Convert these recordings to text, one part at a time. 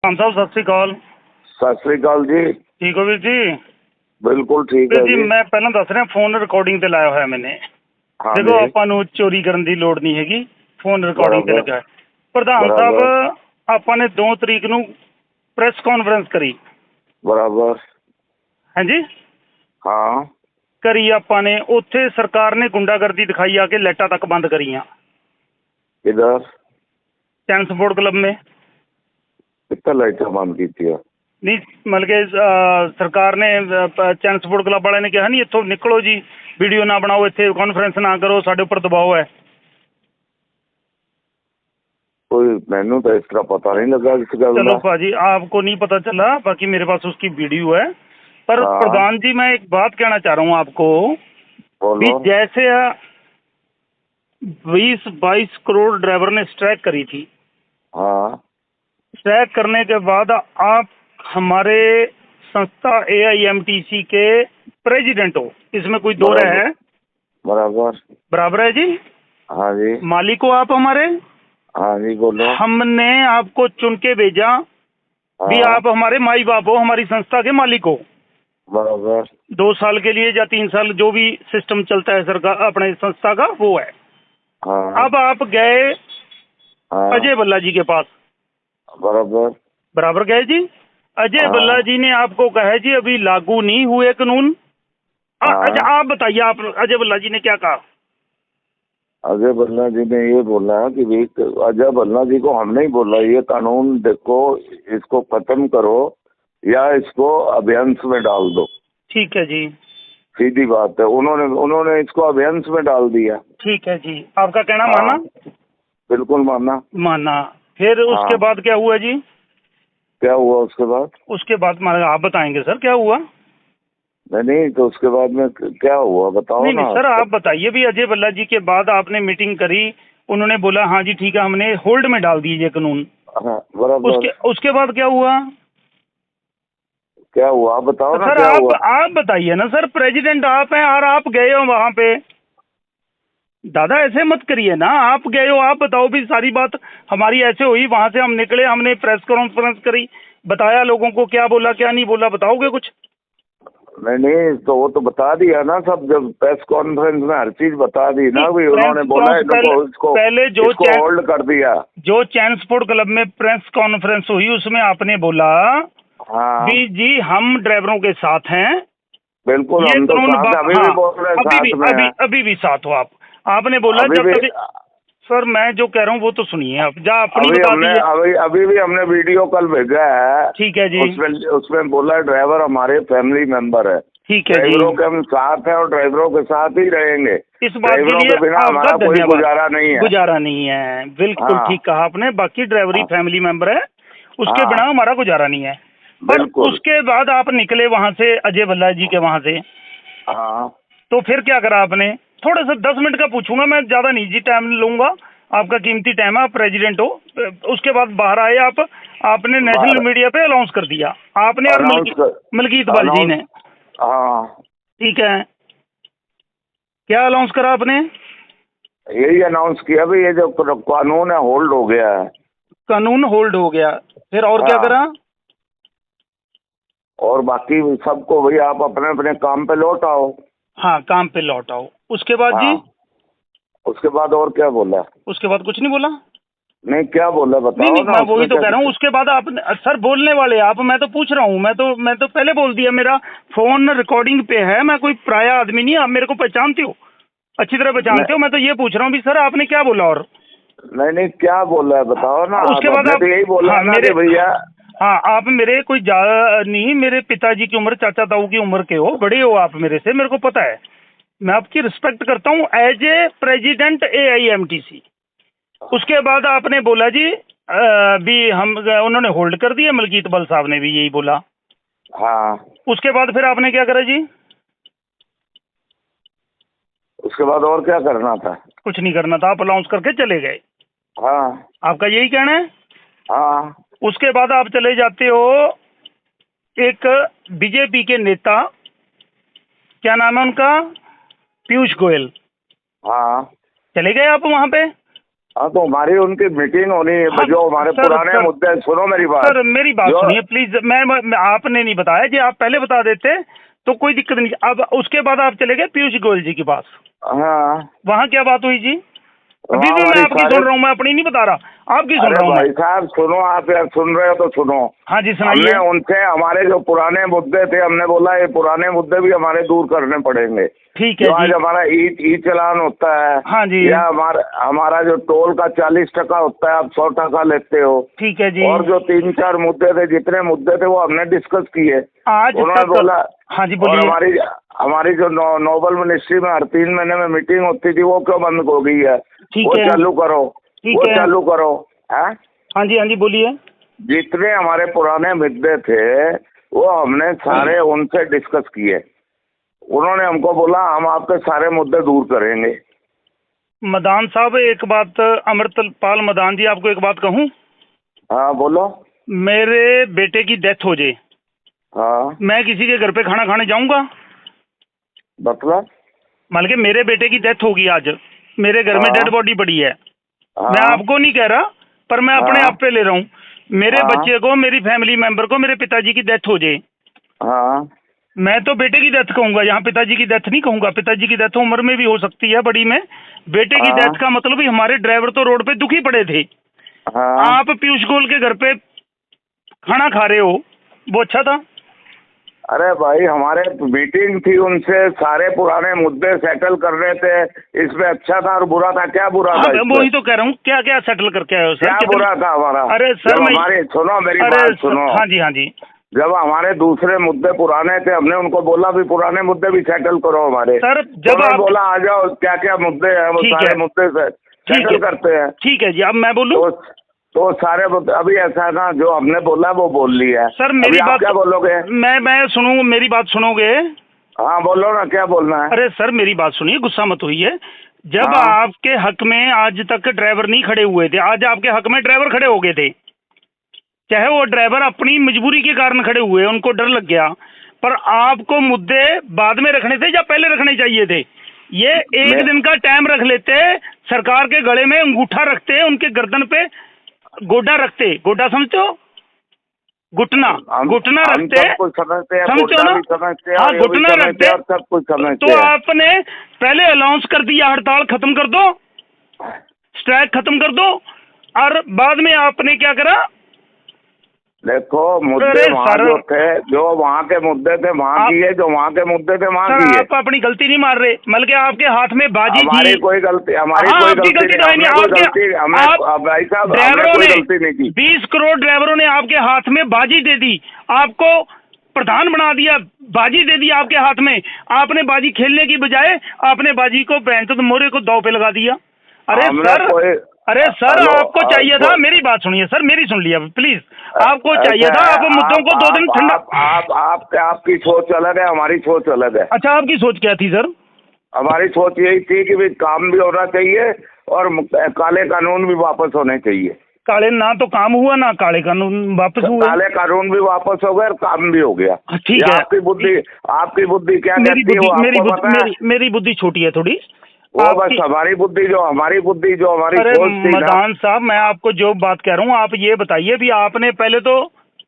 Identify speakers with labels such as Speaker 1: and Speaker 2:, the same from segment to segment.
Speaker 1: ਖਾਨ ਸਾਹਿਬ ਸਤਿ ਸ੍ਰੀ ਅਕਾਲ।
Speaker 2: ਸਤਿ ਸ੍ਰੀ ਅਕਾਲ ਜੀ।
Speaker 1: ਠੀਕ ਹੋ ਵੀਰ ਜੀ?
Speaker 2: ਬਿਲਕੁਲ ਠੀਕ ਹੈ
Speaker 1: ਜੀ।
Speaker 2: ਜੀ।
Speaker 1: ਮੈਂ ਪਹਿਲਾਂ ਦੱਸ ਰਿਹਾ, ਫੋਨ ਰਿਕਾਰਡਿੰਗ ਤੇ ਲਾਇਆ ਹੋਇਆ ਮੈਨੇ। ਦੇਖੋ, ਆਪਾਂ ਨੂੰ ਚੋਰੀ ਕਰਨ ਦੀ ਲੋੜ ਨਹੀਂ ਹੈਗੀ, ਫੋਨ ਰਿਕਾਰਡਿੰਗ ਤੇ ਲੱਗਾ। ਪ੍ਰਧਾਨ ਸਾਹਿਬ, ਆਪਾਂ ਨੇ 2 ਤਰੀਕ ਨੂੰ ਪ੍ਰੈਸ ਕਾਨਫਰੰਸ ਕਰੀ।
Speaker 2: ਬਰਾਬਰ।
Speaker 1: ਹਾਂਜੀ,
Speaker 2: ਹਾਂ
Speaker 1: ਕਰੀ ਆਪਾਂ ਨੇ। ਉੱਥੇ ਸਰਕਾਰ ਨੇ ਗੁੰਡਾਗਰਦੀ ਦਿਖਾਈ, ਆ ਕੇ ਲਾਈਟਾਂ ਤੱਕ ਬੰਦ ਕਰੀਆਂ।
Speaker 2: ਕਿਧਰ?
Speaker 1: ਚੈਨ ਸਪੋर्ट क्लब में।
Speaker 2: कितना लाइटें बंद की थी?
Speaker 1: नहीं, मतलब कि सरकार ने चैन सपोर्ट क्लब वाले ने कहा नहीं, इतों निकलो जी, वीडियो ना बनाओ, इतने कॉन्फ्रेंस ना करो, साढ़े उपर दबाव है।
Speaker 2: कोई मैनू तो इस तरह पता नहीं लगा किस गल
Speaker 1: चलो
Speaker 2: का।
Speaker 1: भाजी, आपको नहीं पता चला, बाकी मेरे पास उसकी वीडियो है। पर प्रधान जी, मैं एक बात कहना चाह रहा हूँ आपको भी, जैसे 20-22 करोड़ ड्राइवर ने स्ट्राइक करी थी।
Speaker 2: हाँ,
Speaker 1: स्ट्राइक करने के बाद आप हमारे संस्था AIMTC के प्रेसिडेंट हो, इसमें कोई दो राय है?
Speaker 2: बराबर।
Speaker 1: बराबर है जी।
Speaker 2: हाँ जी।
Speaker 1: मालिक हो आप हमारे।
Speaker 2: हाँ जी, बोलो।
Speaker 1: हमने आपको चुन के भेजा भी, आप हमारे माई बाप हो, हमारी संस्था के मालिक हो।
Speaker 2: बराबर।
Speaker 1: 2 साल के लिए या 3 साल, जो भी सिस्टम चलता है सरकार अपने संस्था का, वो है।
Speaker 2: हाँ।
Speaker 1: अब आप गए अजय भल्ला जी के पास।
Speaker 2: बराबर।
Speaker 1: बराबर गए जी। अजय भल्ला जी ने आपको कहा जी अभी लागू नहीं हुए कानून। अच्छा, आप बताइए, आप अजय भल्ला जी ने क्या कहा?
Speaker 2: अजय भल्ला जी ने ये बोला कि भाई, अजय भल्ला जी को हमने ही बोला ये कानून देखो, इसको खत्म करो या इसको अभियान में डाल दो।
Speaker 1: ठीक है जी।
Speaker 2: सीधी बात है। उन्होंने इसको अभियान में डाल दिया। ठीक
Speaker 1: है जी, आपका कहना माना?
Speaker 2: बिल्कुल माना।
Speaker 1: फिर उसके बाद क्या हुआ जी?
Speaker 2: क्या हुआ उसके बाद?
Speaker 1: उसके बाद आप बताएंगे सर, क्या हुआ?
Speaker 2: नहीं, तो उसके बाद में क्या हुआ बताओ।
Speaker 1: नहीं सर, आप बताइए भी। अजय भल्ला जी के बाद आपने मीटिंग करी, उन्होंने बोला हाँ जी ठीक है, हमने होल्ड में डाल दिए कानून।
Speaker 2: हाँ, बराबर।
Speaker 1: उसके बाद क्या हुआ?
Speaker 2: आप बताओ ना।
Speaker 1: सर
Speaker 2: क्या
Speaker 1: आप
Speaker 2: हुआ?
Speaker 1: आप बताइए ना सर, प्रेसिडेंट आप हैं और आप गए हो वहां पे। दादा ऐसे मत करिए ना, आप गए हो, आप बताओ भी। सारी बात हमारी ऐसे हुई, वहां से हम निकले, हमने प्रेस कॉन्फ्रेंस करी, बताया लोगों को क्या बोला क्या नहीं बोला, बताओगे कुछ?
Speaker 2: नहीं, तो वो तो बता दिया ना सब, जब प्रेस कॉन्फ्रेंस में हर चीज बता दी ना भी। उन्होंने बोला इसको
Speaker 1: पहले जो
Speaker 2: होल्ड कर दिया।
Speaker 1: जो चैन स्पोर्ट क्लब में प्रेस कॉन्फ्रेंस हुई, उसमें आपने बोला भी जी हम ड्राइवरों के साथ हैं।
Speaker 2: बिल्कुल,
Speaker 1: ये
Speaker 2: हम तो अभी भी बोल रहे हैं,
Speaker 1: अभी भी साथ हो आप। आपने बोला जब तक। सर मैं जो कह रहा हूँ वो तो सुनिए आप, जहाँ अपनी बता दीजिए।
Speaker 2: अभी भी हमने वीडियो कल भेजा है।
Speaker 1: ठीक है जी।
Speaker 2: उसमें बोला ड्राइवर हमारे फैमिली मेंबर है।
Speaker 1: ठीक है,
Speaker 2: ड्राइवरों के हम साथ हैं और ड्राइवरों के साथ ही रहेंगे।
Speaker 1: इस बात के लिए
Speaker 2: बिना हमारा कोई गुजारा नहीं है।
Speaker 1: बिल्कुल ठीक कहा आपने। बाकी ड्राइवरी फैमिली मेंबर है, उसके बिना हमारा गुजारा नहीं है। पर उसके बाद आप निकले वहां से, अजय भल्ला जी के वहां से। तो फिर क्या करा आपने? थोड़ा सा 10 मिनट का पूछूंगा मैं, ज्यादा नहीं जी टाइम लूंगा, आपका कीमती टाइम है, आप प्रेसिडेंट हो। उसके बाद बाहर आए आपने नेशनल मीडिया पे अनाउंस कर दिया, आपने और मलकी इकबाल जी ने। ठीक है, क्या अनाउंस करा आपने?
Speaker 2: यही अनाउंस किया भाई, ये जो कानून है होल्ड हो गया है।
Speaker 1: कानून होल्ड हो गया। फिर और क्या करा?
Speaker 2: और बाकी सबको भाई आप अपने अपने काम पे लौट आओ।
Speaker 1: हाँ, काम पे लौट आओ। उसके बाद जी?
Speaker 2: उसके बाद और क्या बोला? उसके बाद
Speaker 1: कुछ नहीं बोला।
Speaker 2: नहीं, क्या बोला बताओ।
Speaker 1: नहीं, मैं वही तो कह रहा हूँ। उसके बाद आप सर बोलने वाले आप, मैं तो पूछ रहा हूँ। मैं तो पहले बोल दिया, मेरा फोन रिकॉर्डिंग पे है, मैं कोई पराया आदमी नहीं। आप मेरे को पहचानते हो, अच्छी तरह पहचानते हो। मैं तो ये पूछ रहा हूँ भी सर आपने क्या बोला? और
Speaker 2: नहीं, क्या बोला है बताओ ना।
Speaker 1: उसके बाद आप
Speaker 2: यही बोला मेरे भैया।
Speaker 1: हाँ, आप मेरे कोई नहीं, मेरे पिताजी की उम्र, चाचा ताऊ की उम्र के हो, बड़े हो आप मेरे से, मेरे को पता है। मैं आपकी रिस्पेक्ट करता हूँ एज ए प्रेसिडेंट AIMTC। उसके बाद आपने बोला जी भी उन्होंने होल्ड कर दिया, मलकी इकबाल साहब ने भी यही बोला। उसके बाद फिर आपने क्या करा जी? उसके बाद और क्या करना था? कुछ नहीं करना था, आप अनाउंस करके चले गए। आपका यही कहना है? उसके बाद आप चले जाते हो एक बीजेपी के नेता, क्या नाम है उनका, पीयूष गोयल। चले गए आप वहां पे।
Speaker 2: हाँ, तो हमारी उनकी मीटिंग होनी है।
Speaker 1: हाँ,
Speaker 2: जो हमारे
Speaker 1: सर,
Speaker 2: पुराने
Speaker 1: सर,
Speaker 2: मुद्दे, सुनो मेरी बात।
Speaker 1: सर मेरी बात सुनिए प्लीज। मैं आपने नहीं बताया जी, आप पहले बता देते तो कोई दिक्कत नहीं। अब उसके बाद आप चले गए पीयूष गोयल जी के पास।
Speaker 2: हाँ,
Speaker 1: वहाँ क्या बात हुई जी? अभी भी मैं आपकी सुन रहा हूँ, मैं अपनी नहीं बता रहा, आपकी सुन रहा हूँ
Speaker 2: भाई साहब सुनो, आप यार सुन रहे हो तो सुनो।
Speaker 1: हाँ जी सुनाइए।
Speaker 2: हमने उनसे हमारे जो पुराने मुद्दे थे, हमने बोला ये पुराने मुद्दे भी हमारे दूर करने पड़ेंगे।
Speaker 1: ठीक है
Speaker 2: जो
Speaker 1: जी।
Speaker 2: आज हमारा ई चालान होता है,
Speaker 1: हाँ जी,
Speaker 2: या हमारा जो टोल का 40% होता है, आप 100% लेते हो।
Speaker 1: ठीक है जी।
Speaker 2: और जो 3-4 मुद्दे थे, जितने मुद्दे थे वो हमने डिस्कस किए।
Speaker 1: आज
Speaker 2: उन्होंने बोला।
Speaker 1: हाँ जी
Speaker 2: और
Speaker 1: बोलिए।
Speaker 2: हमारी जो नोबल मिनिस्ट्री में हर 3 महीने में मीटिंग होती थी, वो क्यों बंद हो गई है? वो चालू करो, वो चालू करो। है?
Speaker 1: हाँ जी बोलिए।
Speaker 2: जितने हमारे पुराने मुद्दे थे वो हमने सारे उनसे डिस्कस किए। उन्होंने हमको बोला हम आपके सारे मुद्दे दूर करेंगे।
Speaker 1: मदान साहब एक बात, अमृतपाल मदान जी, आपको एक बात कहूँ?
Speaker 2: हाँ बोलो।
Speaker 1: मेरे बेटे की डेथ हो जाए,
Speaker 2: हाँ,
Speaker 1: मैं किसी के घर पे खाना खाने जाऊंगा?
Speaker 2: मतलब?
Speaker 1: मान के मेरे बेटे की डेथ होगी आज, मेरे घर में डेड बॉडी पड़ी है। मैं आपको नहीं कह रहा, पर मैं अपने आप पे ले रहा हूँ। मेरे बच्चे को, मेरी फैमिली मेंबर को, मेरे पिताजी की डेथ हो जाए, मैं तो बेटे की डेथ कहूंगा, यहाँ पिताजी की डेथ नहीं कहूंगा। पिताजी की डेथ उम्र में भी हो सकती है, बड़ी में। बेटे की डेथ का मतलब ही हमारे ड्राइवर तो रोड पे दुखी पड़े थे। आप पीयूष गोयल के घर पे खाना खा रहे हो, वो अच्छा था?
Speaker 2: अरे भाई, हमारे मीटिंग थी उनसे, सारे पुराने मुद्दे सेटल करने थे। इसमें अच्छा था और बुरा था? क्या बुरा था?
Speaker 1: वही तो कह रहा हूँ, क्या क्या सेटल करके आए हो सर?
Speaker 2: क्या बुरा था हमारा?
Speaker 1: अरे सर
Speaker 2: हमारे, सुनो मेरी बात सुनो।
Speaker 1: हाँ जी।
Speaker 2: जब हमारे दूसरे मुद्दे पुराने थे, हमने उनको बोला भी पुराने मुद्दे भी सेटल करो हमारे।
Speaker 1: सर जब आप
Speaker 2: बोला आ जाओ, क्या क्या मुद्दे हैं वो सारे मुद्दे सेटल करते हैं।
Speaker 1: ठीक है जी। अब मैं बोलूं
Speaker 2: तो सारे मुद्दे अभी ऐसा है ना, जो हमने बोला वो बोल लिया है।
Speaker 1: सर मेरी बात
Speaker 2: क्या बोलोगे?
Speaker 1: मैं सुनूं, मेरी बात सुनोगे?
Speaker 2: हाँ बोलो ना, क्या बोलना है?
Speaker 1: अरे सर मेरी बात सुनिए, गुस्सा मत होइए। जब आपके हक में आज तक ड्राइवर नहीं खड़े हुए थे, आज आपके हक में ड्राइवर खड़े हो गए थे। चाहे वो ड्राइवर अपनी मजबूरी के कारण खड़े हुए, उनको डर लग गया, पर आपको मुद्दे बाद में रखने थे या पहले रखने चाहिए थे? ये एक दिन का टाइम रख लेते, सरकार के गले में अंगूठा रखते, उनके गर्दन पे गोडा रखते। गोडा समझते हो? घुटना रखते, समझो ना? हाँ, घुटना रखते,
Speaker 2: सब कुछ समझते।
Speaker 1: तो आपने पहले अनाउंस कर दिया हड़ताल खत्म कर दो, स्ट्राइक खत्म कर दो, और बाद में आपने क्या करा?
Speaker 2: देखो मुद्दे वहाँ जो थे, जो वहाँ के मुद्दे थे वहाँ किए, जो वहाँ के मुद्दे थे वहाँ किए।
Speaker 1: आप अपनी गलती नहीं मार रहे, बल्कि आपके हाथ में बाजी थी।
Speaker 2: हमारी कोई गलती नहीं, भाई साहब गलती नहीं की।
Speaker 1: 20 करोड़ ड्राइवरों ने आपके हाथ में बाजी दे दी, आपको प्रधान बना दिया, बाजी दे दी आपके हाथ में। आपने बाजी खेलने की बजाय आपने बाजी को मोरे को दांव पे लगा दिया। अरे सर आपको चाहिए था, मेरी बात सुनिए सर, मेरी सुन लिया प्लीज। आपको चाहिए था, आप मुद्दों को 2 दिन ठंडा।
Speaker 2: आपकी सोच अलग है, हमारी सोच अलग है।
Speaker 1: अच्छा, आपकी सोच क्या थी सर?
Speaker 2: हमारी सोच यही थी कि भाई काम भी होना चाहिए और काले कानून भी वापस होने चाहिए।
Speaker 1: काले ना तो काम हुआ, ना काले कानून वापस हुए।
Speaker 2: काले कानून भी वापस हो गए और काम भी हो गया।
Speaker 1: ठीक है।
Speaker 2: आपकी बुद्धि क्या कहती है?
Speaker 1: मेरी बुद्धि छोटी है थोड़ी।
Speaker 2: वो बस हमारी बुद्धि जो हमारी सोच थी।
Speaker 1: मदान साहब, मैं आपको जो बात कह रहा हूँ, आप ये बताइए भी, आपने पहले तो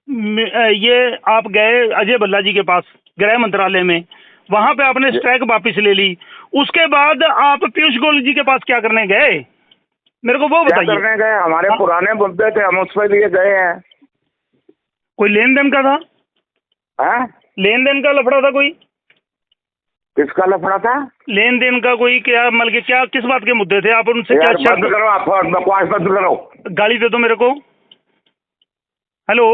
Speaker 1: ये आप गए अजय भल्ला जी के पास गृह मंत्रालय में, वहां पे आपने स्ट्राइक वापस ले ली। उसके बाद आप पीयूष गोयल जी के पास क्या करने गए, मेरे को वो बताइए।
Speaker 2: क्या करने गए? हमारे पुराने मुद्दे थे, हम उस पर लिए गए हैं।
Speaker 1: कोई लेन देन का था? लेन देन का लफड़ा था कोई?
Speaker 2: किसका लफड़ा था?
Speaker 1: लेन देन का कोई? क्या मतलब क्या, किस बात के मुद्दे थे? आप उनसे क्या?
Speaker 2: बंद करो, आप बकवास बंद करो।
Speaker 1: गाली दे दो मेरे को। हेलो।